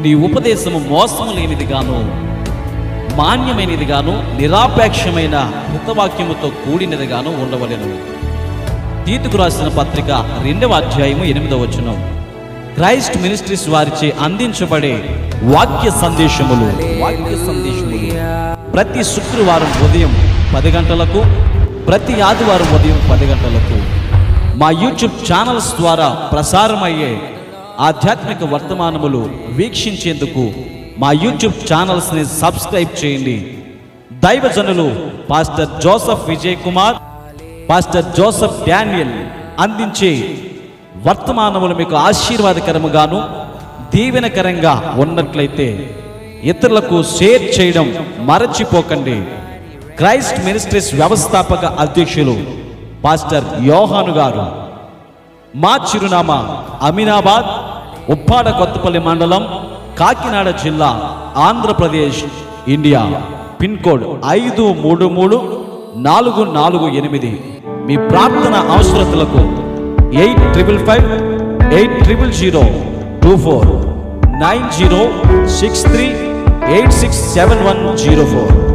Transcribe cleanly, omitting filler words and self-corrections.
నీ ఉపదేశము మోసము లేనిదిగాను, మాన్యమైనదిగాను, నిరాపేక్షమైన హితవాక్యముతో కూడినదిగాను ఉండవలెను. తీతుకు రాసిన పత్రిక 2వ అధ్యాయము 8వ వచనం. క్రైస్ట్ మినిస్ట్రీస్ వారిచే అందించబడే వాక్య సందేశములు ప్రతి శుక్రవారం ఉదయం 10 గంటలకు, ప్రతి ఆదివారం ఉదయం 10 గంటలకు మా యూట్యూబ్ ఛానల్స్ ద్వారా ప్రసారమయ్యే ఆధ్యాత్మిక వర్తమానములు వీక్షించేందుకు మా యూట్యూబ్ ఛానల్స్ని సబ్స్క్రైబ్ చేయండి. దైవజనులు pastor Joseph Vijay Kumar, pastor Joseph Daniel అందించే వర్తమానములు మీకు ఆశీర్వాదకరముగాను దీవెనకరంగా ఉన్నట్లయితే ఇతరులకు షేర్ చేయడం మరచిపోకండి. క్రైస్ట్ మినిస్ట్రీస్ వ్యవస్థాపక అధ్యక్షులు పాస్టర్ యోహాను గారు. మా చిరునామా అమీనాబాద్, ఉప్పాడ కొత్తపల్లి మండలం, కాకినాడ జిల్లా, ఆంధ్రప్రదేశ్, ఇండియా. Pin code 533448. మీ ప్రార్థన అవసరతలకు 8555800024 9063867104.